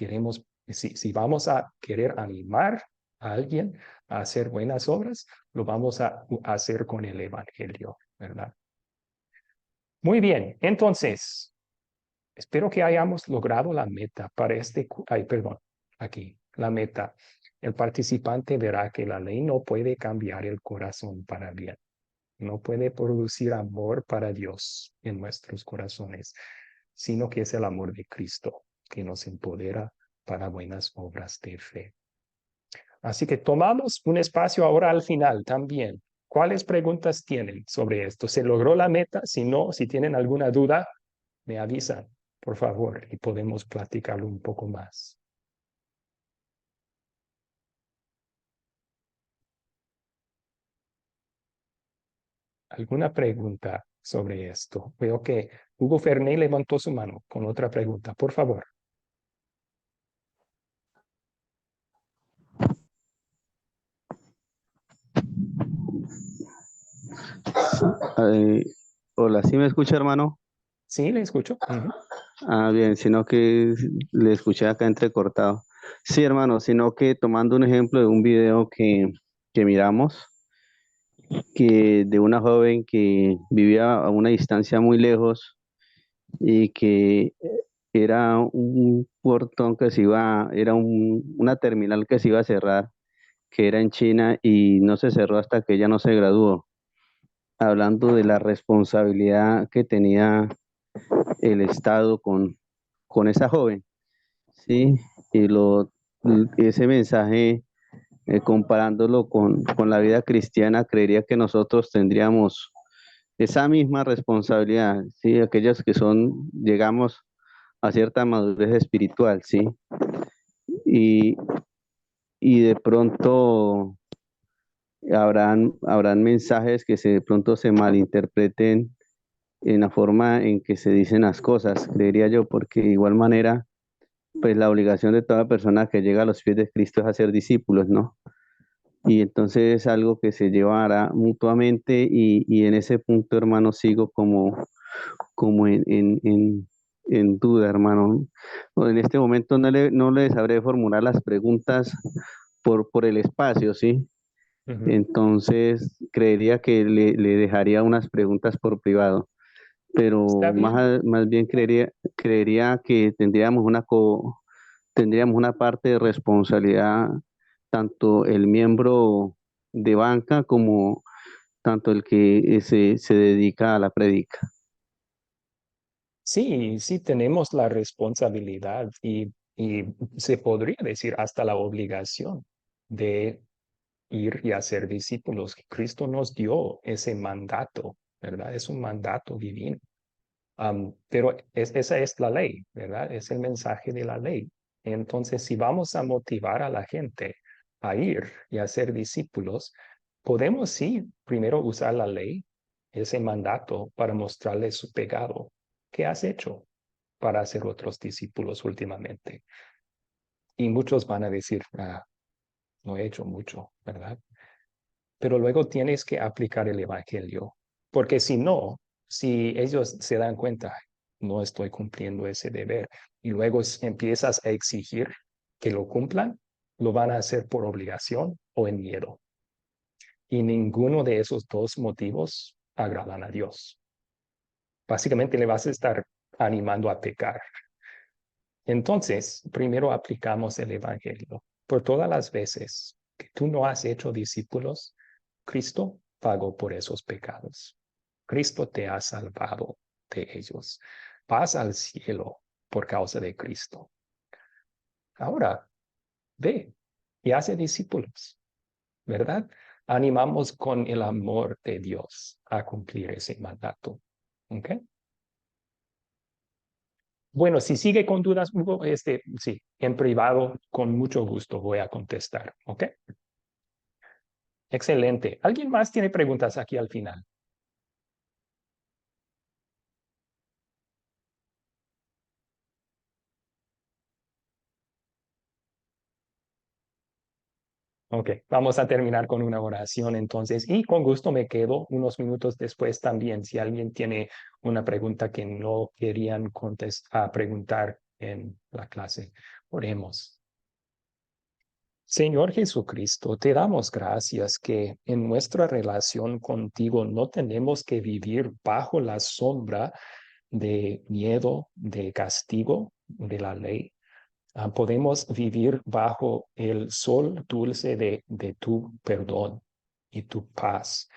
si vamos a querer animar a alguien a hacer buenas obras, lo vamos a hacer con el Evangelio, ¿verdad? Muy bien, entonces, espero que hayamos logrado la meta para ay, perdón, aquí, la meta. El participante verá que la ley no puede cambiar el corazón para bien. No puede producir amor para Dios en nuestros corazones, sino que es el amor de Cristo que nos empodera para buenas obras de fe. Así que tomamos un espacio ahora al final también. ¿Cuáles preguntas tienen sobre esto? ¿Se logró la meta? Si no, si tienen alguna duda, me avisan, por favor, y podemos platicarlo un poco más. ¿Alguna pregunta sobre esto? Veo que Hugo Fernández levantó su mano con otra pregunta. Por favor. Eh, Hola, ¿sí me escucha, hermano? Sí, le escucho. Ujú. Ah, bien, sino que le escuché acá entrecortado. Sí, hermano, sino que tomando un ejemplo de un video que miramos, que de una joven que vivía a una distancia muy lejos y que era un portón que se iba, era una terminal que se iba a cerrar, que era en China y no se cerró hasta que ella no se graduó. Hablando de la responsabilidad que tenía el Estado con esa joven, ¿sí? Y ese mensaje, comparándolo con la vida cristiana, creería que nosotros tendríamos esa misma responsabilidad, ¿sí? Aquellos que llegamos a cierta madurez espiritual, ¿sí? Y, y de pronto habrán mensajes que de pronto se malinterpreten en la forma en que se dicen las cosas, creería yo, porque de igual manera, pues la obligación de toda persona que llega a los pies de Cristo es hacer discípulos, ¿no? Y entonces es algo que se llevará mutuamente y en ese punto, hermano, sigo como en duda, hermano. No, en este momento no le sabré formular las preguntas por el espacio, ¿sí? Ujú. Entonces creería que le dejaría unas preguntas por privado, Está pero bien. más bien creería que tendríamos una parte de responsabilidad, tanto el miembro de banca como tanto el que se dedica a la prédica. Sí, sí tenemos la responsabilidad y se podría decir hasta la obligación de ir y hacer discípulos. Cristo nos dio ese mandato, ¿verdad? Es un mandato divino. Pero esa es la ley, ¿verdad? Es el mensaje de la ley. Entonces, si vamos a motivar a la gente a ir y a ser discípulos, podemos sí primero usar la ley, ese mandato, para mostrarles su pecado. ¿Qué has hecho para hacer otros discípulos últimamente? Y muchos van a decir, no he hecho mucho, ¿verdad? Pero luego tienes que aplicar el evangelio, porque si no, si ellos se dan cuenta, no estoy cumpliendo ese deber, y luego empiezas a exigir que lo cumplan, lo van a hacer por obligación o en miedo. Y ninguno de esos dos motivos agradan a Dios. Básicamente le vas a estar animando a pecar. Entonces, primero aplicamos el evangelio. Por todas las veces que tú no has hecho discípulos, Cristo pagó por esos pecados. Cristo te ha salvado de ellos. Vas al cielo por causa de Cristo. Ahora, ve y hace discípulos, ¿verdad? Animamos con el amor de Dios a cumplir ese mandato. ¿Ok? Bueno, si sigue con dudas, Hugo, sí, en privado, con mucho gusto voy a contestar. ¿Ok? Excelente. ¿Alguien más tiene preguntas aquí al final? Ok, vamos a terminar con una oración entonces y con gusto me quedo unos minutos después también si alguien tiene una pregunta que no querían preguntar en la clase. Oremos. Señor Jesucristo, te damos gracias que en nuestra relación contigo no tenemos que vivir bajo la sombra de miedo, de castigo de la ley. Podemos vivir bajo el sol dulce de tu perdón y tu paz.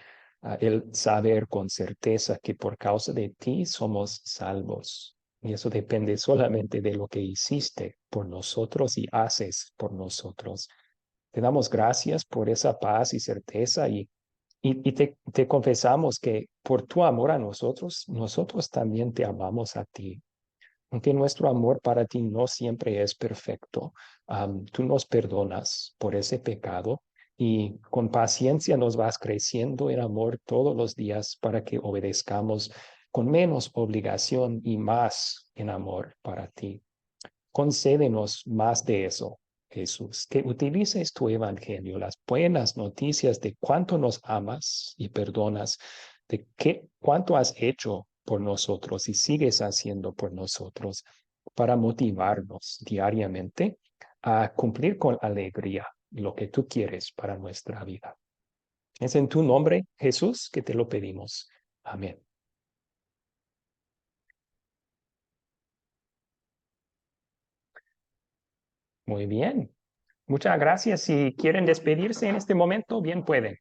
El saber con certeza que por causa de ti somos salvos. Y eso depende solamente de lo que hiciste por nosotros y haces por nosotros. Te damos gracias por esa paz y certeza y te confesamos que por tu amor a nosotros, nosotros también te amamos a ti. Aunque nuestro amor para ti no siempre es perfecto, tú nos perdonas por ese pecado y con paciencia nos vas creciendo en amor todos los días para que obedezcamos con menos obligación y más en amor para ti. Concédenos más de eso, Jesús, que utilices tu evangelio, las buenas noticias de cuánto nos amas y perdonas, de cuánto has hecho por nosotros y sigues haciendo por nosotros para motivarnos diariamente a cumplir con alegría lo que tú quieres para nuestra vida. Es en tu nombre, Jesús, que te lo pedimos. Amén. Muy bien. Muchas gracias. Si quieren despedirse en este momento, bien pueden.